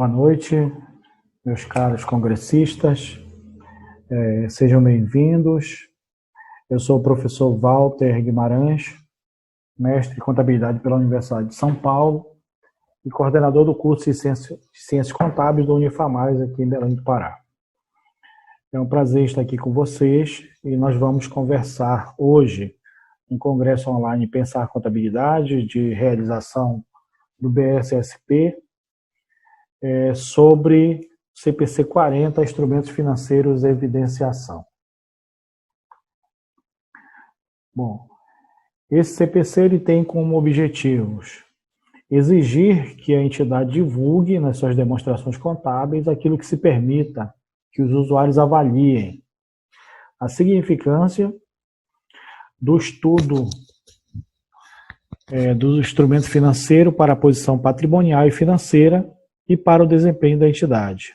Boa noite, meus caros congressistas, sejam bem-vindos. Eu sou o professor Walter Guimarães, mestre em contabilidade pela Universidade de São Paulo e coordenador do curso de Ciências Contábeis da Unifamais aqui em Belém do Pará. É um prazer estar aqui com vocês e nós vamos conversar hoje no Congresso Online Pensar Contabilidade, de realização do BSSP, sobre CPC 40, Instrumentos Financeiros e Evidenciação. Bom, esse CPC ele tem como objetivos exigir que a entidade divulgue nas suas demonstrações contábeis aquilo que se permita que os usuários avaliem a significância do estudo do instrumento financeiro para a posição patrimonial e financeira e para o desempenho da entidade.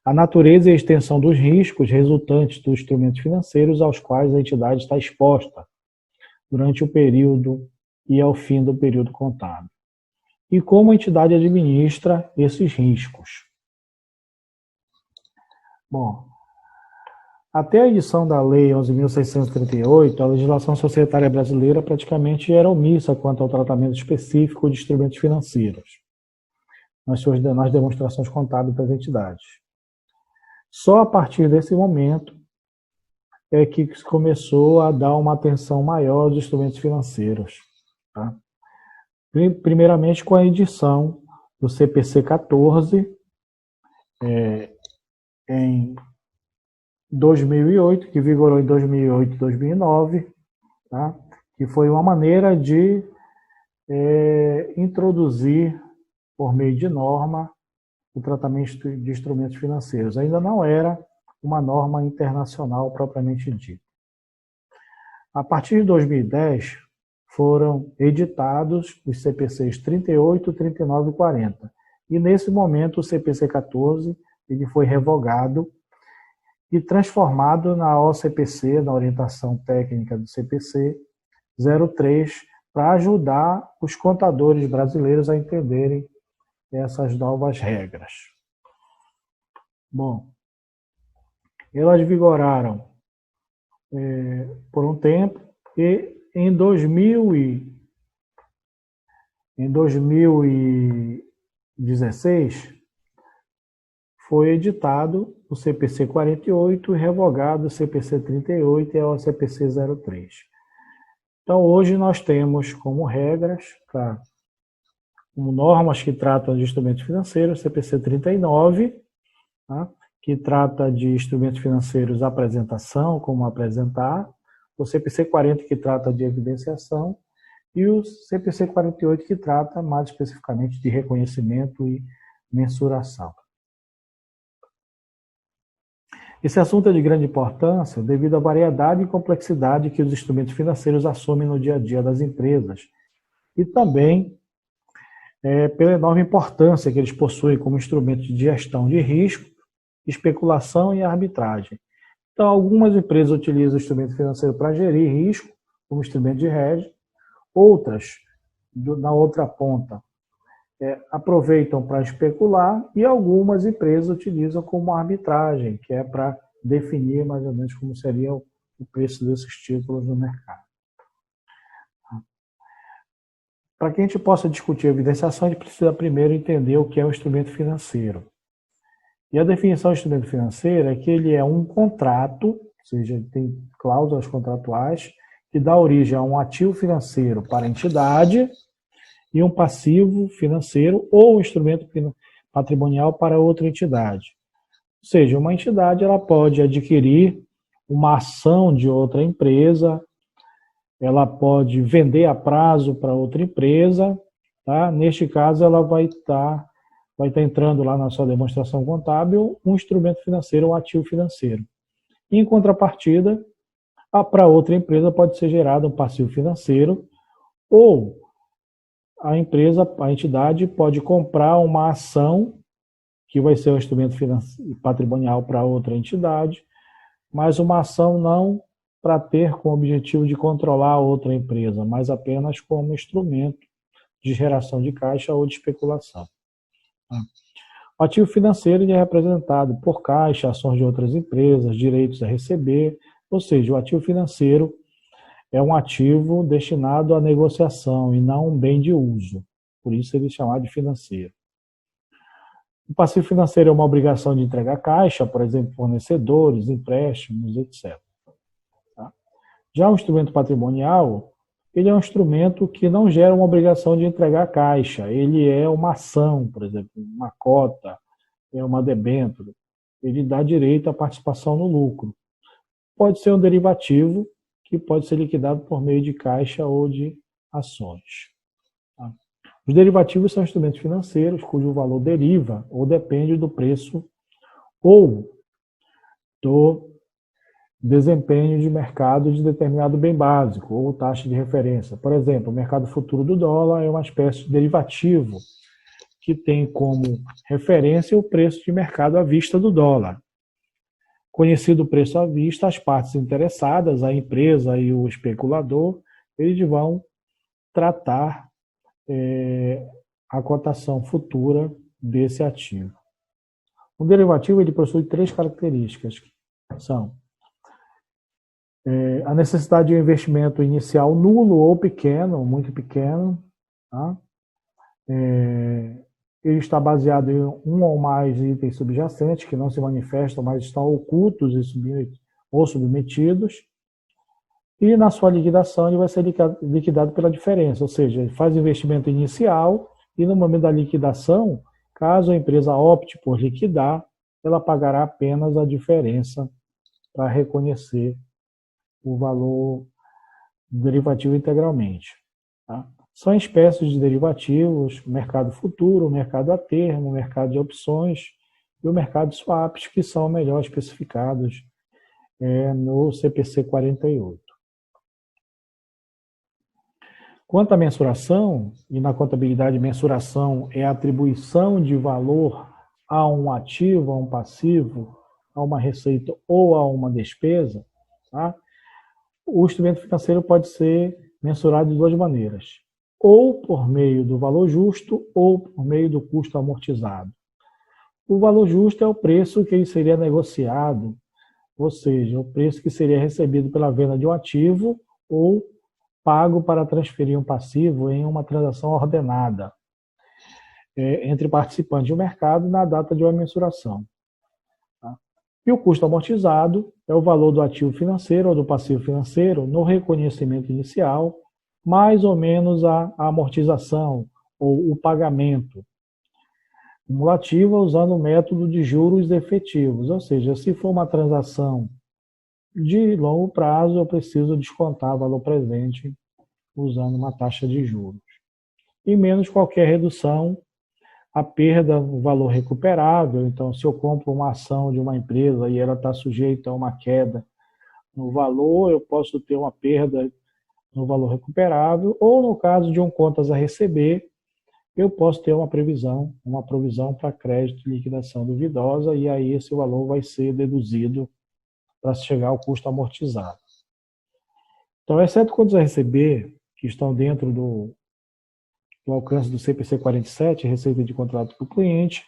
A natureza e a extensão dos riscos resultantes dos instrumentos financeiros aos quais a entidade está exposta durante o período e ao fim do período contábil. E como a entidade administra esses riscos. Bom, até a edição da Lei 11.638, a legislação societária brasileira praticamente era omissa quanto ao tratamento específico de instrumentos financeiros nas demonstrações contábeis das entidades. Só a partir desse momento é que se começou a dar uma atenção maior aos instrumentos financeiros. Tá? Primeiramente com a edição do CPC 14, em 2008, que vigorou em 2008 e 2009, tá? Que foi uma maneira de introduzir, por meio de norma, o tratamento de instrumentos financeiros. Ainda não era uma norma internacional propriamente dita. A partir de 2010, foram editados os CPCs 38, 39 e 40. E, nesse momento, o CPC 14 ele foi revogado e transformado na OCPC, na orientação técnica do CPC 03, para ajudar os contadores brasileiros a entenderem essas novas regras. Bom, elas vigoraram por um tempo e em 2016 foi editado o CPC 48 e revogado o CPC 38 e o CPC 03. Então, hoje nós temos como regras, como normas que tratam de instrumentos financeiros, CPC 39, tá? Que trata de instrumentos financeiros apresentação, como apresentar, o CPC 40 que trata de evidenciação e o CPC 48 que trata mais especificamente de reconhecimento e mensuração. Esse assunto é de grande importância devido à variedade e complexidade que os instrumentos financeiros assumem no dia a dia das empresas e também pela enorme importância que eles possuem como instrumento de gestão de risco, especulação e arbitragem. Então, algumas empresas utilizam o instrumento financeiro para gerir risco, como instrumento de hedge, outras, na outra ponta, aproveitam para especular e algumas empresas utilizam como arbitragem, que é para definir mais ou menos como seria o preço desses títulos no mercado. Para que a gente possa discutir a evidenciação, a gente precisa primeiro entender o que é um instrumento financeiro. E a definição de instrumento financeiro é que ele é um contrato, ou seja, ele tem cláusulas contratuais, que dá origem a um ativo financeiro para a entidade e um passivo financeiro ou um instrumento patrimonial para outra entidade. Ou seja, uma entidade ela pode adquirir uma ação de outra empresa, ela pode vender a prazo para outra empresa, tá? Neste caso, ela vai estar entrando lá na sua demonstração contábil um instrumento financeiro, um ativo financeiro. Em contrapartida, para outra empresa pode ser gerado um passivo financeiro ou a entidade pode comprar uma ação que vai ser um instrumento patrimonial para outra entidade, mas uma ação não para ter como objetivo de controlar a outra empresa, mas apenas como instrumento de geração de caixa ou de especulação. O ativo financeiro ele é representado por caixa, ações de outras empresas, direitos a receber, ou seja, o ativo financeiro é um ativo destinado à negociação e não um bem de uso. Por isso ele é chamado de financeiro. O passivo financeiro é uma obrigação de entregar caixa, por exemplo, fornecedores, empréstimos, etc. Já o instrumento patrimonial, ele é um instrumento que não gera uma obrigação de entregar caixa. Ele é uma ação, por exemplo, uma cota, é uma debênture. Ele dá direito à participação no lucro. Pode ser um derivativo que pode ser liquidado por meio de caixa ou de ações. Os derivativos são instrumentos financeiros cujo valor deriva ou depende do preço ou do desempenho de mercado de determinado bem básico ou taxa de referência. Por exemplo, o mercado futuro do dólar é uma espécie de derivativo que tem como referência o preço de mercado à vista do dólar. Conhecido o preço à vista, as partes interessadas, a empresa e o especulador, eles vão tratar a cotação futura desse ativo. O derivativo ele possui 3 características, que são a necessidade de um investimento inicial nulo ou pequeno, muito pequeno. Tá? Ele está baseado em um ou mais itens subjacentes que não se manifestam, mas estão ocultos ou submetidos. E na sua liquidação ele vai ser liquidado pela diferença, ou seja, ele faz investimento inicial e no momento da liquidação, caso a empresa opte por liquidar, ela pagará apenas a diferença para reconhecer o valor derivativo integralmente. Tá? São espécies de derivativos, o mercado futuro, o mercado a termo, o mercado de opções e o mercado de swaps, que são melhor especificados no CPC 48. Quanto à mensuração, e na contabilidade mensuração é a atribuição de valor a um ativo, a um passivo, a uma receita ou a uma despesa, tá? O instrumento financeiro pode ser mensurado de 2 maneiras, ou por meio do valor justo ou por meio do custo amortizado. O valor justo é o preço que ele seria negociado, ou seja, o preço que seria recebido pela venda de um ativo ou pago para transferir um passivo em uma transação ordenada entre participantes do mercado na data de uma mensuração. Tá? E o custo amortizado é o valor do ativo financeiro ou do passivo financeiro no reconhecimento inicial, mais ou menos a amortização ou o pagamento cumulativa usando o método de juros efetivos, ou seja, se for uma transação de longo prazo, eu preciso descontar valor presente usando uma taxa de juros. E menos qualquer redução, a perda, o valor recuperável. Então, se eu compro uma ação de uma empresa e ela está sujeita a uma queda no valor, eu posso ter uma perda no valor recuperável, ou no caso de um contas a receber, eu posso ter uma provisão para crédito e liquidação duvidosa, e aí esse valor vai ser deduzido para chegar ao custo amortizado. Então, exceto contas a receber, que estão dentro do alcance do CPC 47, receita de contrato para o cliente,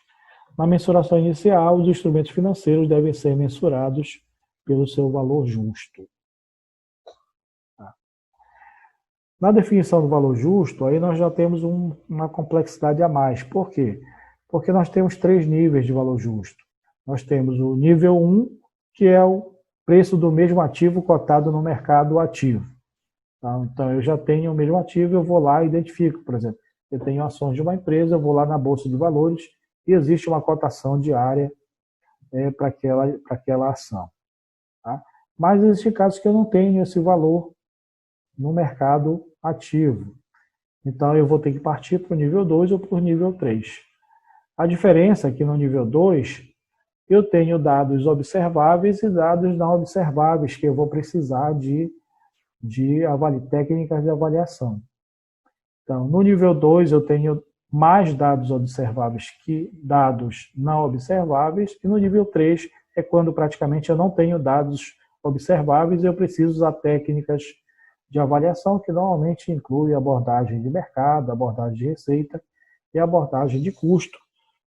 na mensuração inicial, os instrumentos financeiros devem ser mensurados pelo seu valor justo. Na definição do valor justo, aí nós já temos uma complexidade a mais. Por quê? Porque nós temos 3 níveis de valor justo. Nós temos o nível 1, que é o preço do mesmo ativo cotado no mercado ativo. Tá? Então, eu já tenho o mesmo ativo, eu vou lá e identifico, por exemplo, eu tenho ações de uma empresa, eu vou lá na Bolsa de Valores e existe uma cotação diária para aquela ação. Tá? Mas existem casos que eu não tenho esse valor no mercado ativo. Então, eu vou ter que partir para o nível 2 ou para o nível 3. A diferença é que no nível 2, eu tenho dados observáveis e dados não observáveis, que eu vou precisar de técnicas de avaliação. Então, no nível 2, eu tenho mais dados observáveis que dados não observáveis, e no nível 3 é quando praticamente eu não tenho dados observáveis e eu preciso usar técnicas de avaliação, que normalmente inclui abordagem de mercado, abordagem de receita e abordagem de custo,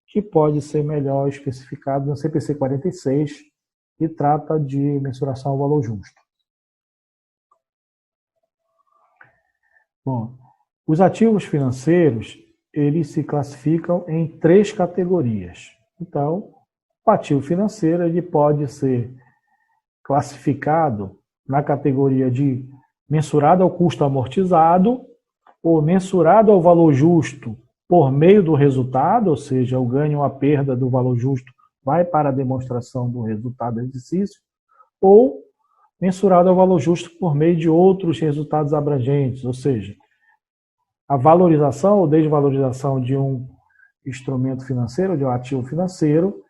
que pode ser melhor especificado no CPC 46, que trata de mensuração ao valor justo. Bom, os ativos financeiros, eles se classificam em 3 categorias. Então, o ativo financeiro ele pode ser classificado na categoria de mensurado ao custo amortizado ou mensurado ao valor justo por meio do resultado, ou seja, o ganho ou a perda do valor justo vai para a demonstração do resultado do exercício, ou mensurado ao valor justo por meio de outros resultados abrangentes, ou seja, a valorização ou desvalorização de um instrumento financeiro, de um ativo financeiro,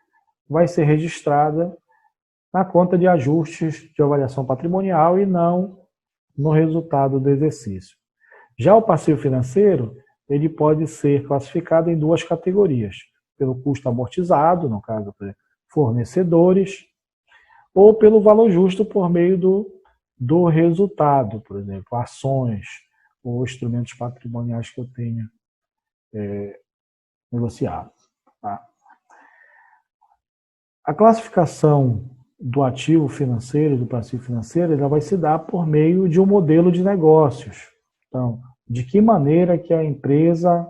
vai ser registrada na conta de ajustes de avaliação patrimonial e não no resultado do exercício. Já o passivo financeiro, ele pode ser classificado em 2 categorias, pelo custo amortizado, no caso, por exemplo, fornecedores, ou pelo valor justo por meio do resultado, por exemplo, ações ou instrumentos patrimoniais que eu tenha negociado. Tá? A classificação do ativo financeiro, do passivo financeiro, ela vai se dar por meio de um modelo de negócios. Então, de que maneira que a empresa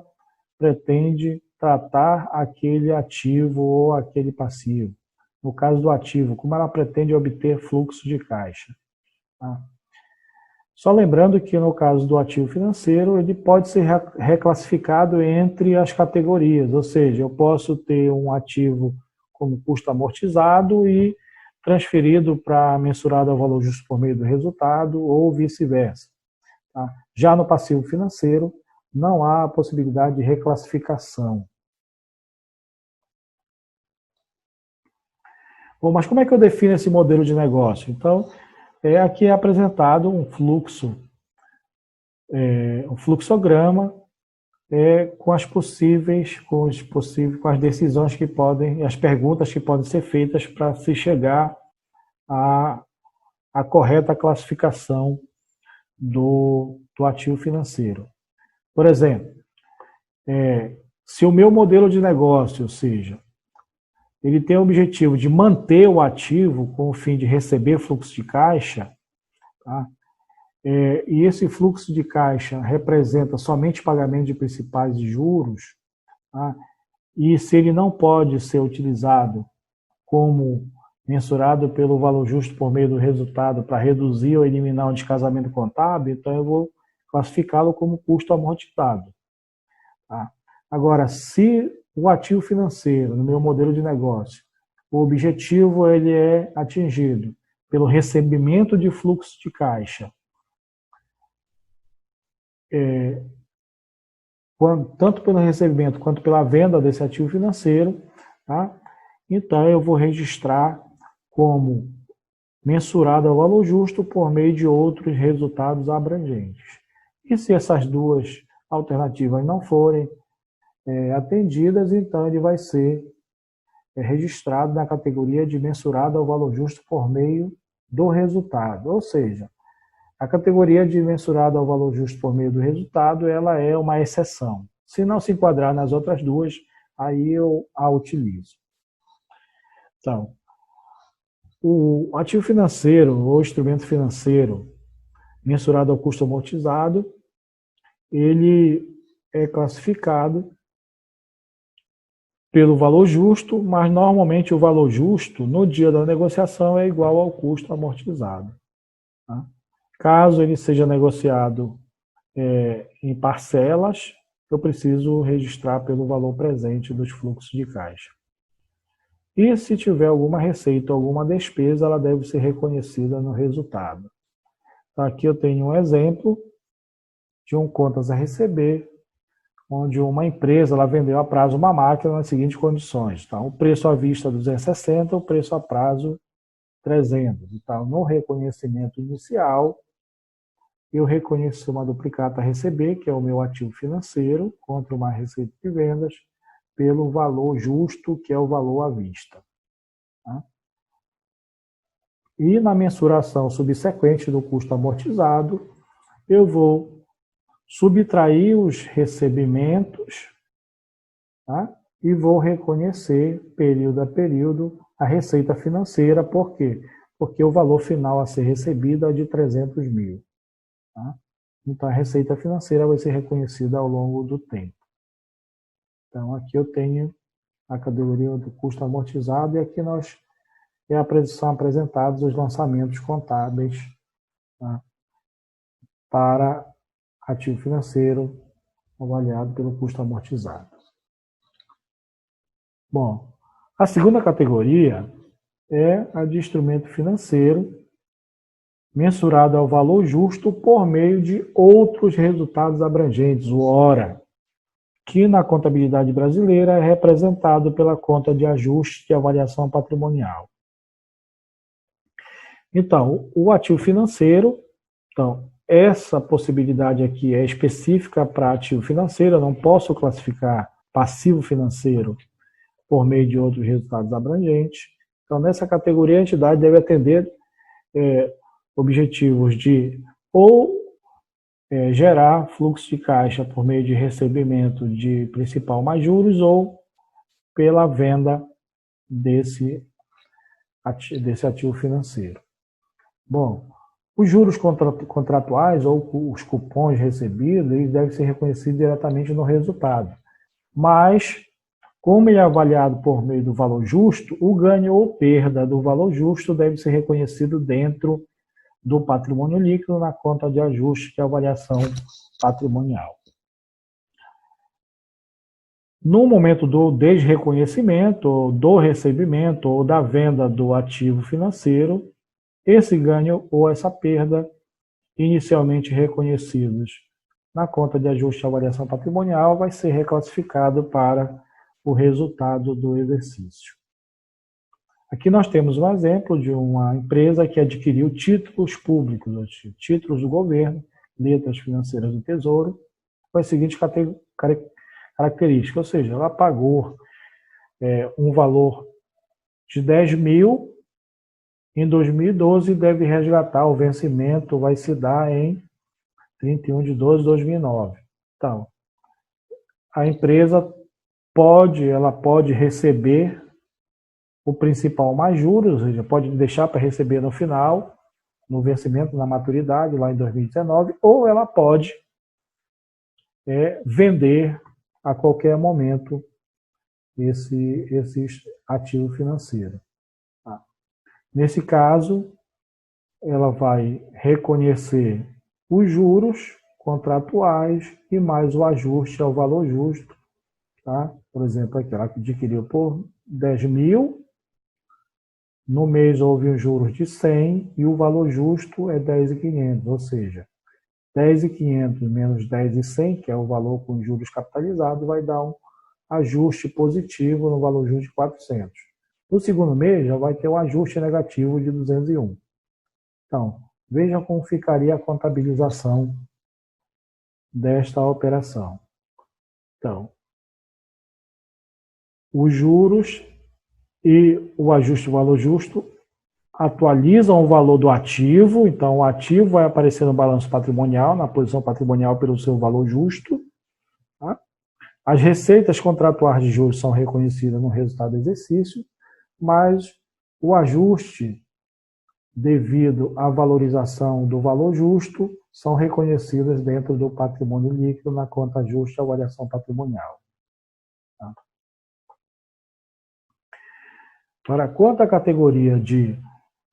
pretende tratar aquele ativo ou aquele passivo. No caso do ativo, como ela pretende obter fluxo de caixa. Tá? Só lembrando que no caso do ativo financeiro, ele pode ser reclassificado entre as categorias, ou seja, eu posso ter um ativo como custo amortizado e transferido para mensurado ao valor justo por meio do resultado ou vice-versa. Tá? Já no passivo financeiro, não há a possibilidade de reclassificação. Bom, mas como é que eu defino esse modelo de negócio? Então, aqui é apresentado um fluxograma com as decisões que podem, as perguntas que podem ser feitas para se chegar à correta classificação do ativo financeiro. Por exemplo, se o meu modelo de negócio, ou seja, ele tem o objetivo de manter o ativo com o fim de receber fluxo de caixa, tá? E esse fluxo de caixa representa somente pagamento de principais e juros, tá? E se ele não pode ser utilizado como mensurado pelo valor justo por meio do resultado para reduzir ou eliminar um descasamento contábil, então eu vou classificá-lo como custo amortizado. Tá? Agora, se o ativo financeiro, no meu modelo de negócio, o objetivo ele é atingido pelo recebimento de fluxo de caixa, tanto pelo recebimento quanto pela venda desse ativo financeiro, tá? Então eu vou registrar como mensurado ao valor justo por meio de outros resultados abrangentes. E se essas 2 alternativas não forem atendidas, então ele vai ser registrado na categoria de mensurado ao valor justo por meio do resultado. Ou seja, a categoria de mensurado ao valor justo por meio do resultado, ela é uma exceção. Se não se enquadrar nas outras 2, aí eu a utilizo. Então, o ativo financeiro ou instrumento financeiro mensurado ao custo amortizado, ele é classificado pelo valor justo, mas normalmente o valor justo no dia da negociação é igual ao custo amortizado. Tá? Caso ele seja negociado em parcelas, eu preciso registrar pelo valor presente dos fluxos de caixa. E se tiver alguma receita ou alguma despesa, ela deve ser reconhecida no resultado. Então, aqui eu tenho um exemplo de um contas a receber, onde uma empresa ela vendeu a prazo uma máquina nas seguintes condições. Então, o preço à vista 260, o preço a prazo 300. Então, no reconhecimento inicial, eu reconheci uma duplicata a receber, que é o meu ativo financeiro, contra uma receita de vendas, pelo valor justo, que é o valor à vista. Tá? E na mensuração subsequente do custo amortizado, eu vou subtrair os recebimentos, tá? e vou reconhecer, período a período, a receita financeira. Por quê? Porque o valor final a ser recebido é de 300 mil. Tá? Então, a receita financeira vai ser reconhecida ao longo do tempo. Então, aqui eu tenho a categoria do custo amortizado, e aqui são apresentados os lançamentos contábeis, tá? Para ativo financeiro avaliado pelo custo amortizado. Bom, a segunda categoria é a de instrumento financeiro mensurado ao valor justo por meio de outros resultados abrangentes, o ORA, que na contabilidade brasileira é representado pela conta de ajuste de avaliação patrimonial. Então, o ativo financeiro, então, essa possibilidade aqui é específica para ativo financeiro, eu não posso classificar passivo financeiro por meio de outros resultados abrangentes. Então, nessa categoria, a entidade deve atender objetivos de gerar fluxo de caixa por meio de recebimento de principal mais juros ou pela venda desse ativo financeiro. Bom, os juros contratuais ou os cupons recebidos, eles devem ser reconhecidos diretamente no resultado. Mas, como ele é avaliado por meio do valor justo, o ganho ou perda do valor justo deve ser reconhecido dentro do patrimônio líquido na conta de ajuste de avaliação patrimonial. No momento do desreconhecimento, do recebimento ou da venda do ativo financeiro, esse ganho ou essa perda, inicialmente reconhecidos na conta de ajuste de avaliação patrimonial, vai ser reclassificado para o resultado do exercício. Aqui nós temos um exemplo de uma empresa que adquiriu títulos públicos, títulos do governo, letras financeiras do Tesouro, com as seguintes características, ou seja, ela pagou um valor de 10 mil em 2012 e deve resgatar, o vencimento vai se dar em 31/12/2009. Então, a empresa pode receber o principal mais juros, ou seja, pode deixar para receber no final, no vencimento, na maturidade, lá em 2019, ou ela pode vender a qualquer momento esse ativo financeiro. Tá? Nesse caso, ela vai reconhecer os juros contratuais e mais o ajuste ao valor justo. Tá? Por exemplo, aqui ela adquiriu por 10 mil, no mês houve um juros de 100 e o valor justo é 10.500, ou seja, 10.500 menos 10.100, que é o valor com juros capitalizados, vai dar um ajuste positivo no valor justo de 400. No segundo mês já vai ter um ajuste negativo de 201. Então, vejam como ficaria a contabilização desta operação. Então, os juros e o ajuste do valor justo atualizam o valor do ativo, então o ativo vai aparecer no balanço patrimonial, na posição patrimonial pelo seu valor justo. Tá? As receitas contratuais de juros são reconhecidas no resultado do exercício, mas o ajuste devido à valorização do valor justo são reconhecidas dentro do patrimônio líquido na conta ajuste de avaliação patrimonial. Tá? Para quanto à categoria de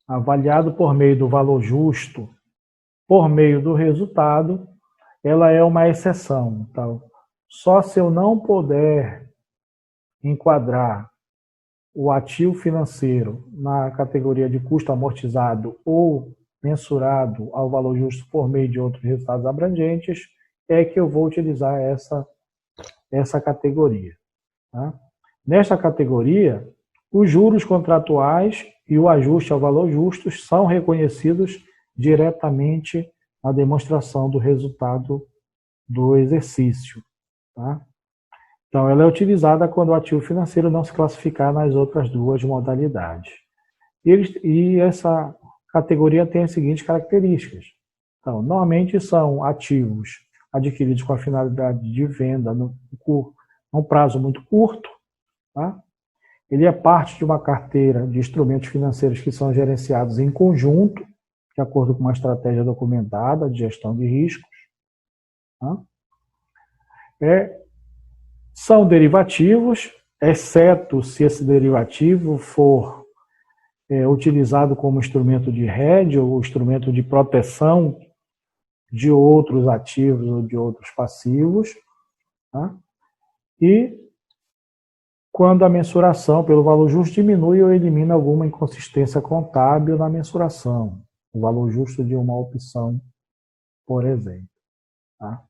avaliado por meio do valor justo, por meio do resultado, ela é uma exceção. Então, só se eu não puder enquadrar o ativo financeiro na categoria de custo amortizado ou mensurado ao valor justo por meio de outros resultados abrangentes, é que eu vou utilizar essa categoria. Tá? Nesta categoria, os juros contratuais e o ajuste ao valor justo são reconhecidos diretamente na demonstração do resultado do exercício. Tá? Então, ela é utilizada quando o ativo financeiro não se classificar nas outras duas modalidades. E essa categoria tem as seguintes características. Então, normalmente são ativos adquiridos com a finalidade de venda num prazo muito curto, tá? Ele é parte de uma carteira de instrumentos financeiros que são gerenciados em conjunto, de acordo com uma estratégia documentada de gestão de riscos. Tá? São derivativos, exceto se esse derivativo for utilizado como instrumento de hedge ou instrumento de proteção de outros ativos ou de outros passivos. Tá? E quando a mensuração pelo valor justo diminui ou elimina alguma inconsistência contábil na mensuração, o valor justo de uma opção, por exemplo. Tá?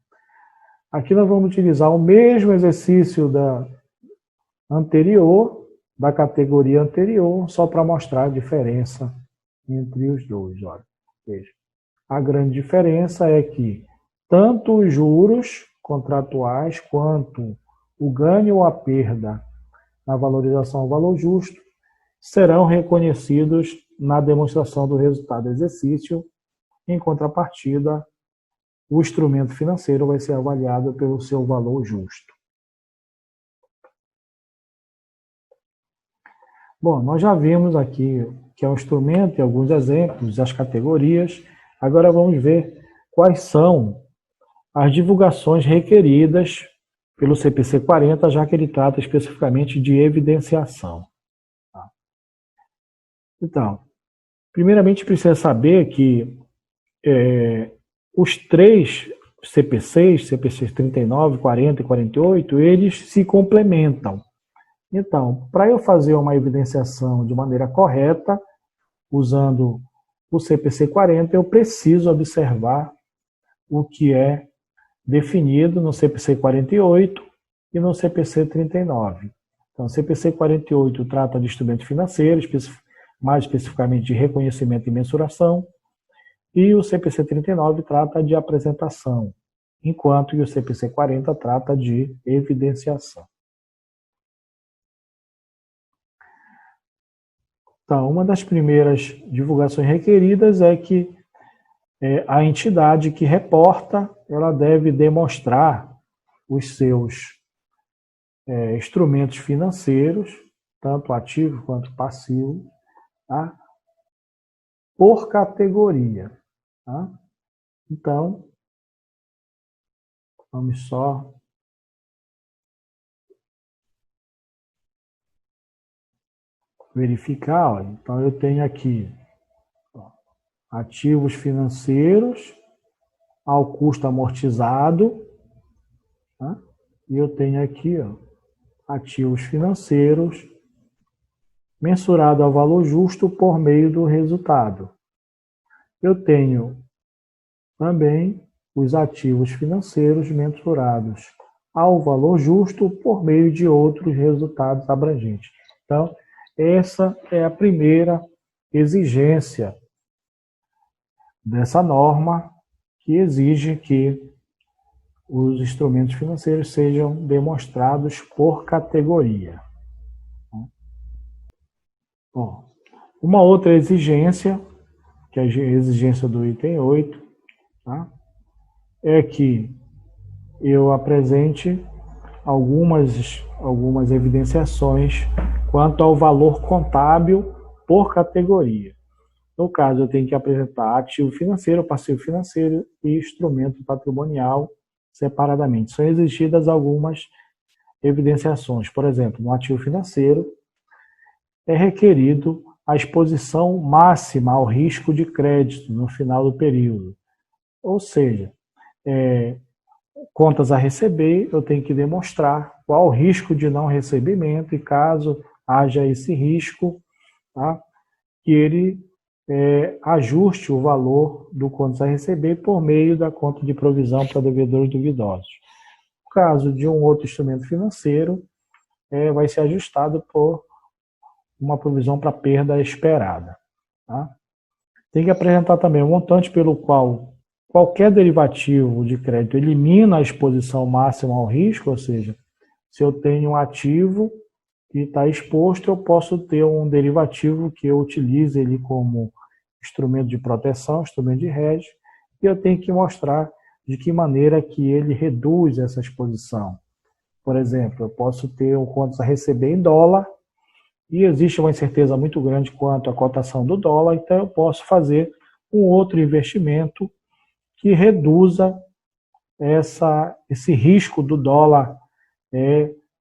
Aqui nós vamos utilizar o mesmo exercício da categoria anterior, só para mostrar a diferença entre os dois. Olha, veja. A grande diferença é que tanto os juros contratuais quanto o ganho ou a perda na valorização ao valor justo serão reconhecidos na demonstração do resultado do exercício. Em contrapartida, o instrumento financeiro vai ser avaliado pelo seu valor justo. Bom, nós já vimos aqui que é um instrumento e alguns exemplos, as categorias. Agora vamos ver quais são as divulgações requeridas pelo CPC 40, já que ele trata especificamente de evidenciação. Então, primeiramente precisa saber que os três CPCs, CPCs 39, 40 e 48, eles se complementam. Então, para eu fazer uma evidenciação de maneira correta, usando o CPC 40, eu preciso observar o que é definido no CPC 48 e no CPC 39. Então, o CPC 48 trata de instrumentos financeiros, mais especificamente de reconhecimento e mensuração, e o CPC 39 trata de apresentação, enquanto que o CPC 40 trata de evidenciação. Então, uma das primeiras divulgações requeridas é que a entidade que reporta, ela deve demonstrar os seus instrumentos financeiros, tanto ativos quanto passivos, tá? Por categoria. Tá? Então, vamos só verificar. Ó. Então, eu tenho aqui ativos financeiros ao custo amortizado, tá? E eu tenho aqui ativos financeiros mensurado ao valor justo por meio do resultado. Eu tenho também os ativos financeiros mensurados ao valor justo por meio de outros resultados abrangentes. Então, essa é a primeira exigência dessa norma, que exige que os instrumentos financeiros sejam demonstrados por categoria. Bom, uma outra exigência, que é a exigência do item 8, tá? É que eu apresente algumas evidenciações quanto ao valor contábil por categoria. No caso, eu tenho que apresentar ativo financeiro, passivo financeiro e instrumento patrimonial separadamente. São exigidas algumas evidenciações. Por exemplo, no ativo financeiro, é requerido a exposição máxima ao risco de crédito no final do período. Ou seja, contas a receber, eu tenho que demonstrar qual o risco de não recebimento e caso haja esse risco, tá? Que ele ajuste o valor do contas a receber por meio da conta de provisão para devedores duvidosos. No caso de um outro instrumento financeiro, vai ser ajustado por uma provisão para perda esperada. Tá? Tem que apresentar também o montante pelo qual qualquer derivativo de crédito elimina a exposição máxima ao risco, ou seja, se eu tenho um ativo que está exposto, eu posso ter um derivativo que eu utilize ele como instrumento de proteção, instrumento de hedge, e eu tenho que mostrar de que maneira que ele reduz essa exposição. Por exemplo, eu posso ter contas a receber em dólar e existe uma incerteza muito grande quanto à cotação do dólar, então eu posso fazer um outro investimento que reduza esse risco do dólar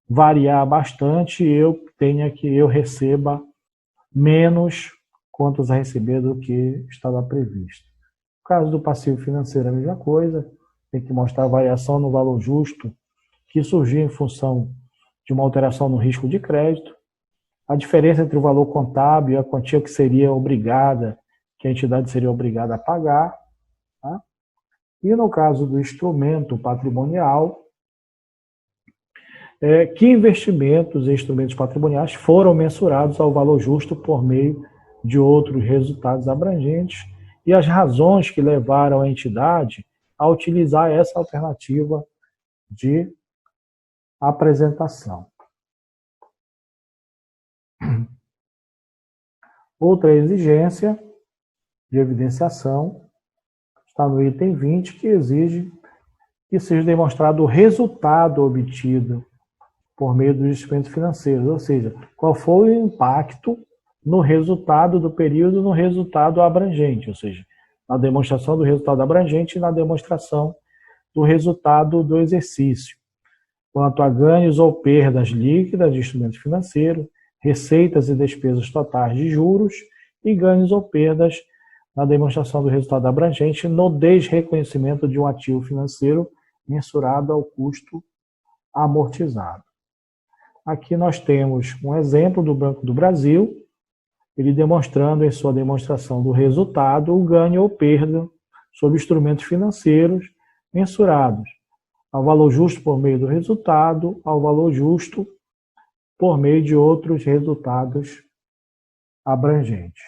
variar bastante e eu receba menos contas a receber do que estava previsto. No caso do passivo financeiro, a mesma coisa, tem que mostrar a variação no valor justo que surgiu em função de uma alteração no risco de crédito, a diferença entre o valor contábil e a quantia que que a entidade seria obrigada a pagar, tá? E no caso do instrumento patrimonial, que investimentos e instrumentos patrimoniais foram mensurados ao valor justo por meio de outros resultados abrangentes e as razões que levaram a entidade a utilizar essa alternativa de apresentação. Outra exigência de evidenciação está no item 20, que exige que seja demonstrado o resultado obtido por meio dos instrumentos financeiros, ou seja, qual foi o impacto no resultado do período, no resultado abrangente, ou seja, na demonstração do resultado abrangente e na demonstração do resultado do exercício, quanto a ganhos ou perdas líquidas de instrumentos financeiros, receitas e despesas totais de juros e ganhos ou perdas na demonstração do resultado abrangente no desreconhecimento de um ativo financeiro mensurado ao custo amortizado. Aqui nós temos um exemplo do Banco do Brasil, ele demonstrando em sua demonstração do resultado o ganho ou perda sobre instrumentos financeiros mensurados ao valor justo por meio do resultado, ao valor justo por meio de outros resultados abrangentes.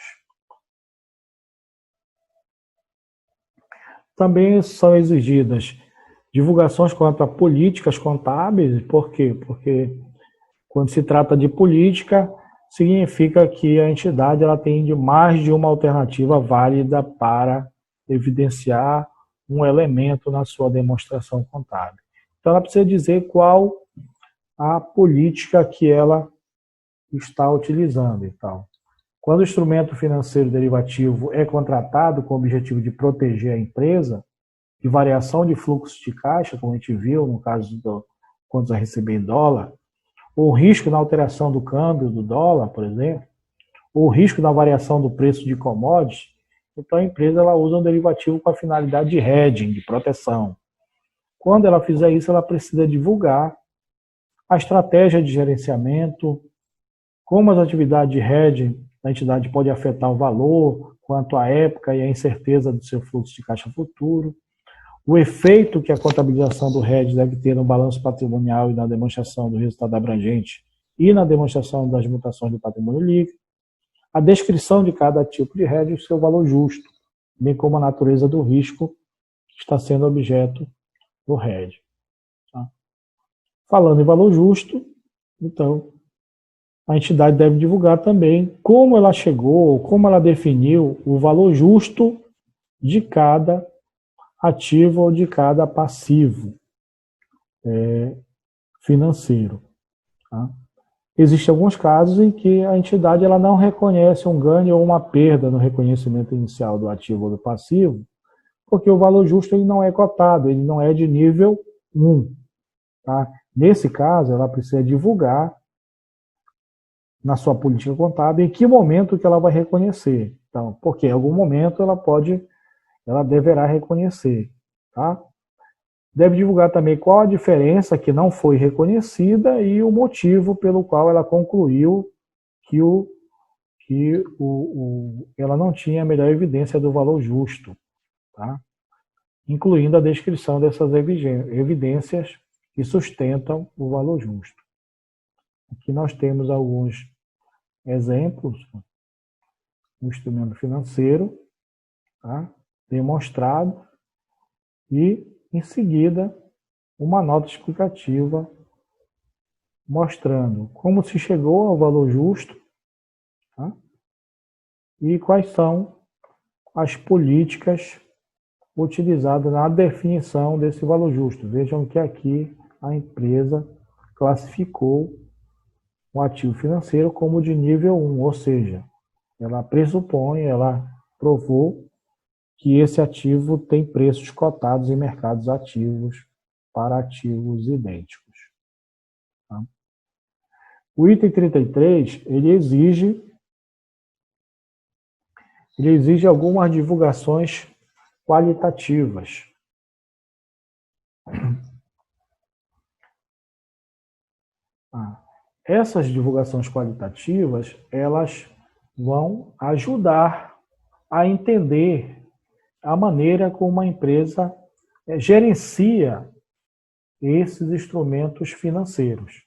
Também são exigidas divulgações quanto a políticas contábeis. Por quê? Porque quando se trata de política, significa que a entidade ela tem mais de uma alternativa válida para evidenciar um elemento na sua demonstração contábil. Então, ela precisa dizer qual a política que ela está utilizando. Então, quando o instrumento financeiro derivativo é contratado com o objetivo de proteger a empresa de variação de fluxo de caixa, como a gente viu no caso do contas a receber em dólar, ou risco na alteração do câmbio do dólar, por exemplo, ou risco na variação do preço de commodities, então a empresa ela usa um derivativo com a finalidade de hedging, de proteção. Quando ela fizer isso, ela precisa divulgar a estratégia de gerenciamento, como as atividades de hedging da entidade podem afetar o valor, quanto à época e a incerteza do seu fluxo de caixa futuro, o efeito que a contabilização do hedge deve ter no balanço patrimonial e na demonstração do resultado abrangente e na demonstração das mutações do patrimônio líquido, a descrição de cada tipo de hedge e o seu valor justo, bem como a natureza do risco que está sendo objeto do hedge. Tá? Falando em valor justo, então, a entidade deve divulgar também como ela chegou, como ela definiu o valor justo de cada ativo ou de cada passivo financeiro. Tá? Existem alguns casos em que a entidade ela não reconhece um ganho ou uma perda no reconhecimento inicial do ativo ou do passivo, porque o valor justo ele não é cotado, ele não é de nível 1. Tá? Nesse caso, ela precisa divulgar na sua política contábil em que momento que ela vai reconhecer. Então, porque em algum momento ela deverá reconhecer. Tá? Deve divulgar também qual a diferença que não foi reconhecida e o motivo pelo qual ela concluiu que ela não tinha a melhor evidência do valor justo, tá? Incluindo a descrição dessas evidências que sustentam o valor justo. Aqui nós temos alguns exemplos. Um instrumento financeiro, tá? Demonstrado e, em seguida, uma nota explicativa mostrando como se chegou ao valor justo, tá? E quais são as políticas utilizadas na definição desse valor justo. Vejam que aqui a empresa classificou um ativo financeiro como de nível 1, ou seja, ela pressupõe, ela provou que esse ativo tem preços cotados em mercados ativos para ativos idênticos. Tá? O item 33, ele exige algumas divulgações qualitativas. Essas divulgações qualitativas, elas vão ajudar a entender a maneira como uma empresa gerencia esses instrumentos financeiros.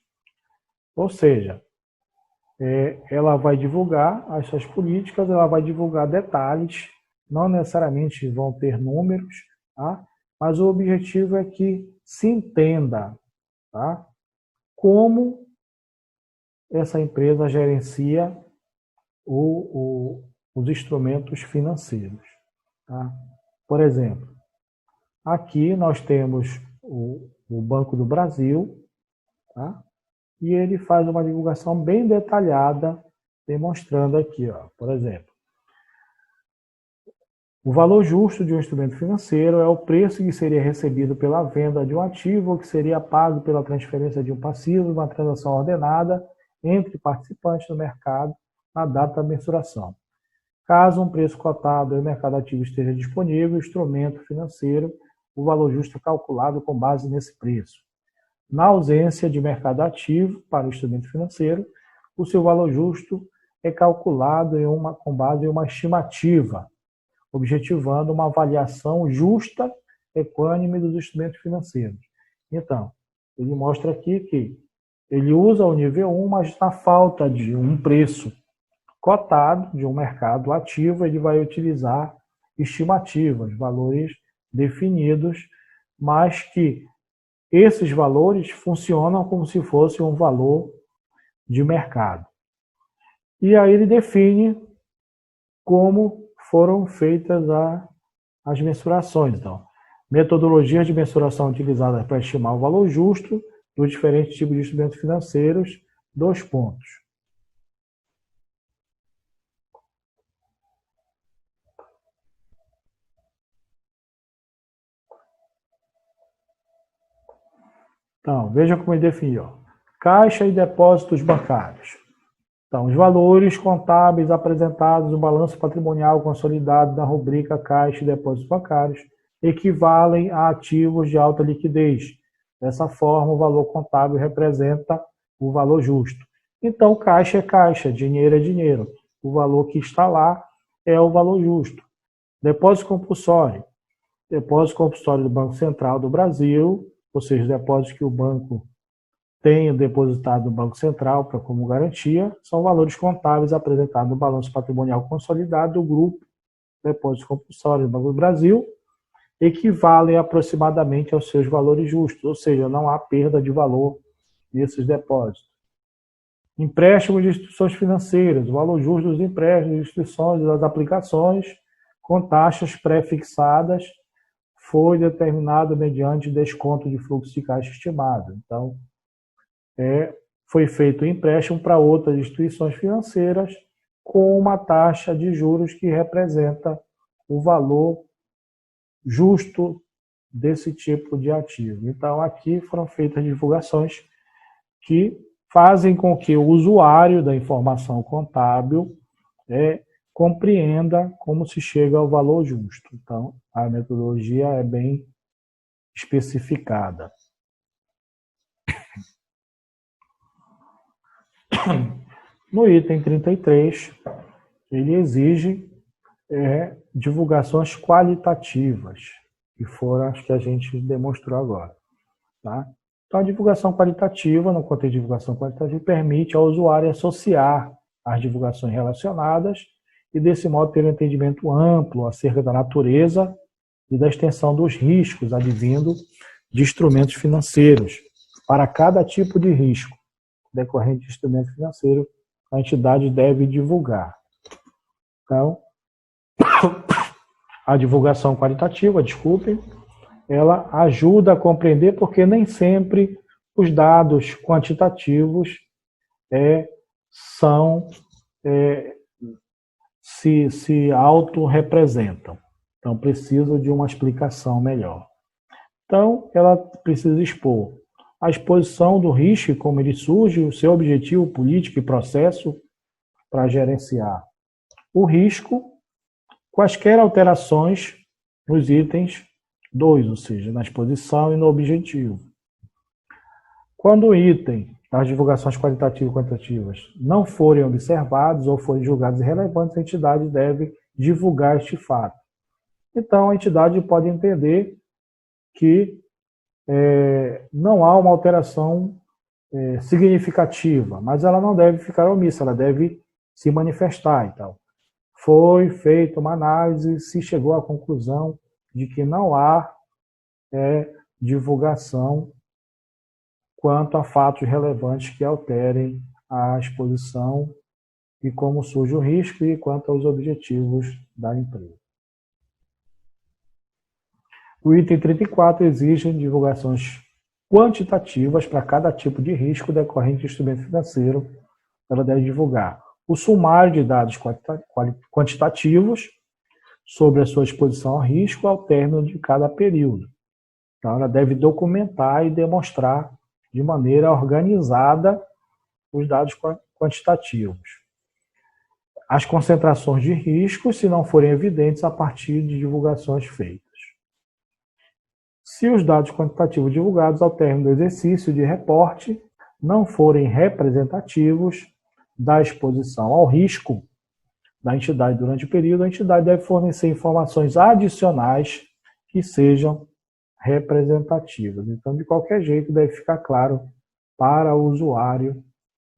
Ou seja, ela vai divulgar as suas políticas, ela vai divulgar detalhes, não necessariamente vão ter números, tá? Mas o objetivo é que se entenda, tá? Como essa empresa gerencia os instrumentos financeiros. Tá? Por exemplo, aqui nós temos o Banco do Brasil, tá? E ele faz uma divulgação bem detalhada, demonstrando aqui, ó, por exemplo, o valor justo de um instrumento financeiro é o preço que seria recebido pela venda de um ativo ou que seria pago pela transferência de um passivo em uma transação ordenada entre participantes do mercado na data da mensuração. Caso um preço cotado no mercado ativo esteja disponível, o instrumento financeiro, o valor justo é calculado com base nesse preço. Na ausência de mercado ativo para o instrumento financeiro, o seu valor justo é calculado com base em uma estimativa, objetivando uma avaliação justa, equânime dos instrumentos financeiros. Então, ele mostra aqui que ele usa o nível 1, mas na falta de um preço cotado de um mercado ativo, ele vai utilizar estimativas, valores definidos, mas que esses valores funcionam como se fosse um valor de mercado. E aí ele define como foram feitas as mensurações. Então, metodologias de mensuração utilizadas para estimar o valor justo dos diferentes tipos de instrumentos financeiros, 2 pontos. Então, veja como ele definiu. Caixa e depósitos bancários. Então, os valores contábeis apresentados no balanço patrimonial consolidado na rubrica Caixa e Depósitos Bancários equivalem a ativos de alta liquidez. Dessa forma, o valor contábil representa o valor justo. Então, caixa é caixa, dinheiro é dinheiro. O valor que está lá é o valor justo. Depósito compulsório. Depósito compulsório do Banco Central do Brasil, ou seja, depósitos que o banco tenha depositado no Banco Central como garantia, são valores contábeis apresentados no balanço patrimonial consolidado do grupo Depósitos Compulsórios do Banco do Brasil, equivalem aproximadamente aos seus valores justos, ou seja, não há perda de valor nesses depósitos. Empréstimos de instituições financeiras, o valor justo dos empréstimos, das instituições e das aplicações com taxas pré-fixadas foi determinado mediante desconto de fluxo de caixa estimado. Então, foi feito um empréstimo para outras instituições financeiras com uma taxa de juros que representa o valor justo desse tipo de ativo. Então, aqui foram feitas divulgações que fazem com que o usuário da informação contábil compreenda como se chega ao valor justo. Então, a metodologia é bem especificada. No item 33, ele exige divulgações qualitativas, que foram as que a gente demonstrou agora. Tá? Então, a divulgação qualitativa, no contexto de divulgação qualitativa, permite ao usuário associar as divulgações relacionadas e, desse modo, ter um entendimento amplo acerca da natureza e da extensão dos riscos advindo de instrumentos financeiros. Para cada tipo de risco decorrente de instrumento financeiro, a entidade deve divulgar. Então, a divulgação qualitativa, ela ajuda a compreender, porque nem sempre os dados quantitativos são se autorrepresentam. Então, precisa de uma explicação melhor. Então, ela precisa expor a exposição do risco e como ele surge, o seu objetivo político e processo para gerenciar o risco, quaisquer alterações nos itens 2, ou seja, na exposição e no objetivo. Quando o item, as divulgações qualitativas e quantitativas, não forem observados ou forem julgados irrelevantes, a entidade deve divulgar este fato. Então, a entidade pode entender que não há uma alteração significativa, mas ela não deve ficar omissa, ela deve se manifestar. Então, foi feita uma análise, se chegou à conclusão de que não há divulgação quanto a fatos relevantes que alterem a exposição e como surge o risco e quanto aos objetivos da empresa. O item 34 exige divulgações quantitativas para cada tipo de risco decorrente de instrumento financeiro. Ela deve divulgar o sumário de dados quantitativos sobre a sua exposição ao risco ao término de cada período. Então, ela deve documentar e demonstrar de maneira organizada os dados quantitativos. As concentrações de risco, se não forem evidentes a partir de divulgações feitas. Se os dados quantitativos divulgados ao término do exercício de reporte não forem representativos da exposição ao risco da entidade durante o período, a entidade deve fornecer informações adicionais que sejam representativas. Então, de qualquer jeito, deve ficar claro para o usuário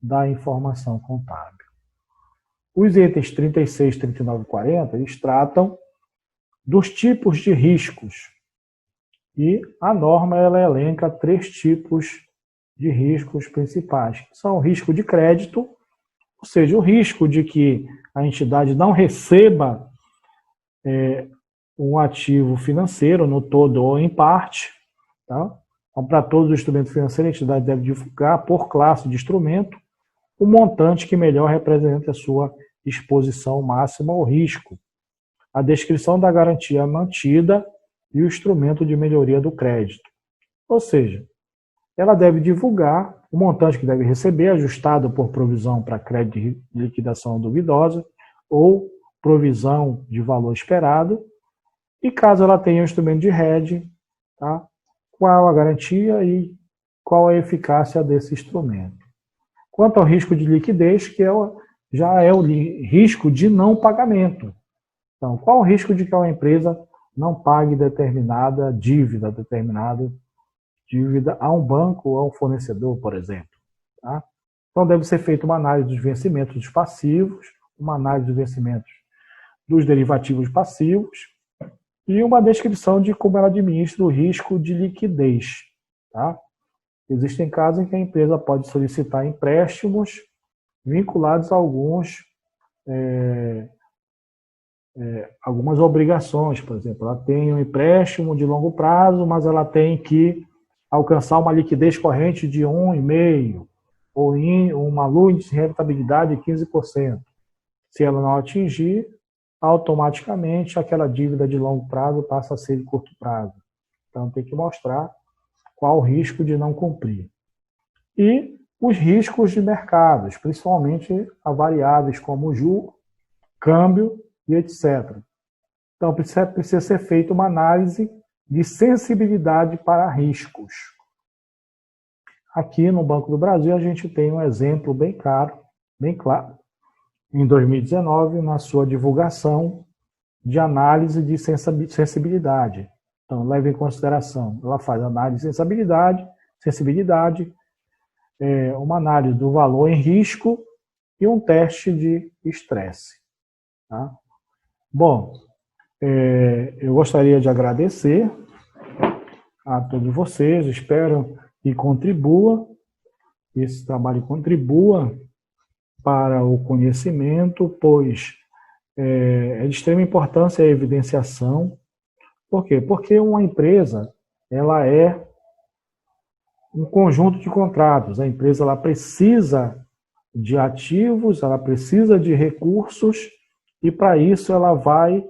da informação contábil. Os itens 36, 39 e 40, eles tratam dos tipos de riscos. E a norma ela elenca 3 tipos de riscos principais, que são o risco de crédito, ou seja, o risco de que a entidade não receba um ativo financeiro no todo ou em parte. Tá? Então, para todos os instrumentos financeiros, a entidade deve divulgar por classe de instrumento o montante que melhor representa a sua exposição máxima ao risco, a descrição da garantia mantida e o instrumento de melhoria do crédito. Ou seja, ela deve divulgar o montante que deve receber, ajustado por provisão para crédito de liquidação duvidosa ou provisão de valor esperado, e caso ela tenha um instrumento de hedge, tá? Qual a garantia e qual a eficácia desse instrumento. Quanto ao risco de liquidez, que já é o risco de não pagamento. Então, qual o risco de que uma empresa não pague determinada dívida a um banco ou a um fornecedor, por exemplo. Tá? Então, deve ser feita uma análise dos vencimentos dos passivos, uma análise dos vencimentos dos derivativos passivos e uma descrição de como ela administra o risco de liquidez. Tá? Existem casos em que a empresa pode solicitar empréstimos vinculados a algumas obrigações, por exemplo, ela tem um empréstimo de longo prazo, mas ela tem que alcançar uma liquidez corrente de 1,5% ou uma índice de rentabilidade de 15%. Se ela não atingir, automaticamente aquela dívida de longo prazo passa a ser de curto prazo. Então tem que mostrar qual o risco de não cumprir. E os riscos de mercados, principalmente a variáveis como juro, câmbio e etc. Então, precisa ser feita uma análise de sensibilidade para riscos. Aqui no Banco do Brasil, a gente tem um exemplo bem claro, em 2019, na sua divulgação de análise de sensibilidade. Então, leve em consideração, ela faz análise de sensibilidade, uma análise do valor em risco e um teste de estresse. Tá? Bom, eu gostaria de agradecer a todos vocês, espero que esse trabalho contribua para o conhecimento, pois é de extrema importância a evidenciação. Por quê? Porque uma empresa, ela é um conjunto de contratos. A empresa ela precisa de ativos, ela precisa de recursos e para isso ela vai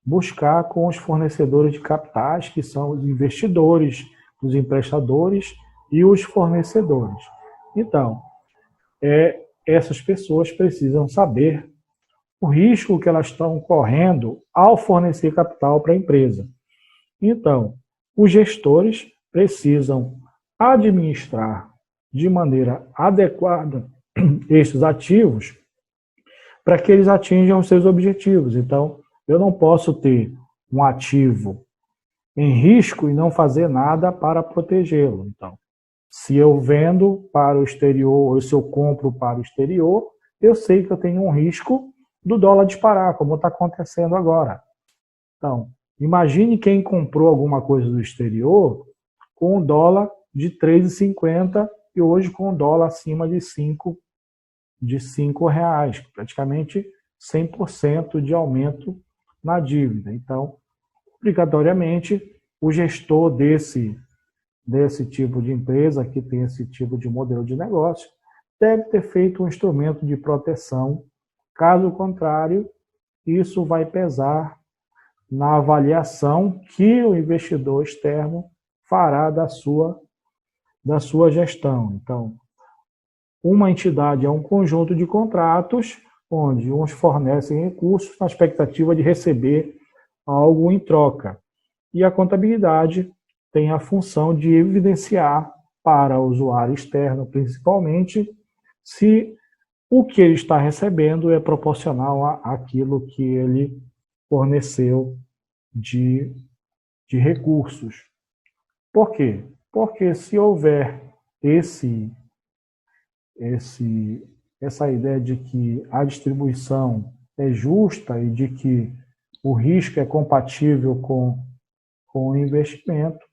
buscar com os fornecedores de capitais, que são os investidores, os emprestadores e os fornecedores. Então, essas pessoas precisam saber o risco que elas estão correndo ao fornecer capital para a empresa. Então, os gestores precisam administrar de maneira adequada esses ativos para que eles atinjam os seus objetivos. Então, eu não posso ter um ativo em risco e não fazer nada para protegê-lo. Então, se eu vendo para o exterior ou se eu compro para o exterior, eu sei que eu tenho um risco do dólar disparar, como está acontecendo agora. Então, imagine quem comprou alguma coisa do exterior com um dólar de 3,50 e hoje com um dólar acima de 5 reais, praticamente 100% de aumento na dívida. Então, obrigatoriamente, o gestor desse tipo de empresa, que tem esse tipo de modelo de negócio, deve ter feito um instrumento de proteção. Caso contrário, isso vai pesar na avaliação que o investidor externo fará da sua gestão. Então, uma entidade é um conjunto de contratos onde uns fornecem recursos na expectativa de receber algo em troca. E a contabilidade tem a função de evidenciar para o usuário externo, principalmente, se o que ele está recebendo é proporcional àquilo que ele forneceu de recursos. Por quê? Porque se houver essa ideia de que a distribuição é justa e de que o risco é compatível com o investimento,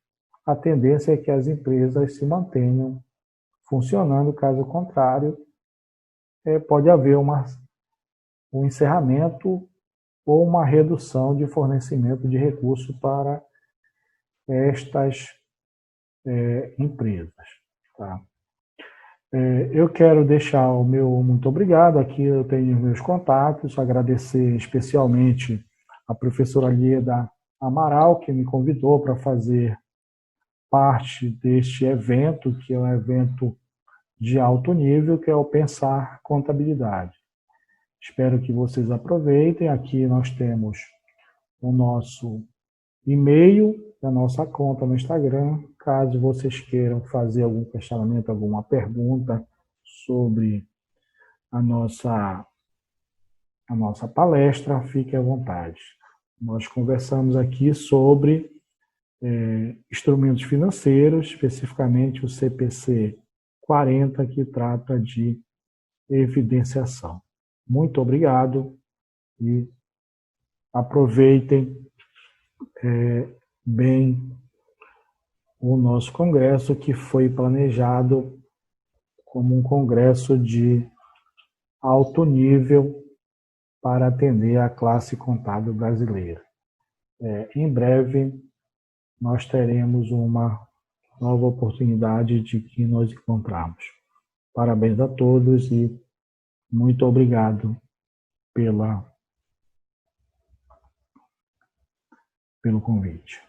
a tendência é que as empresas se mantenham funcionando. Caso contrário, pode haver um encerramento ou uma redução de fornecimento de recursos para estas empresas. Tá? Eu quero deixar o meu muito obrigado. Aqui eu tenho os meus contatos, agradecer especialmente a professora Lieda Amaral, que me convidou para fazer parte deste evento, que é um evento de alto nível, que é o Pensar Contabilidade. Espero que vocês aproveitem. Aqui nós temos o nosso e-mail, a nossa conta no Instagram. Caso vocês queiram fazer algum questionamento, alguma pergunta sobre a nossa palestra, fique à vontade. Nós conversamos aqui sobre instrumentos financeiros, especificamente o CPC 40, que trata de evidenciação. Muito obrigado e aproveitem bem o nosso congresso, que foi planejado como um congresso de alto nível para atender a classe contábil brasileira. Em breve, nós teremos uma nova oportunidade de que nos encontramos. Parabéns a todos e muito obrigado pelo convite.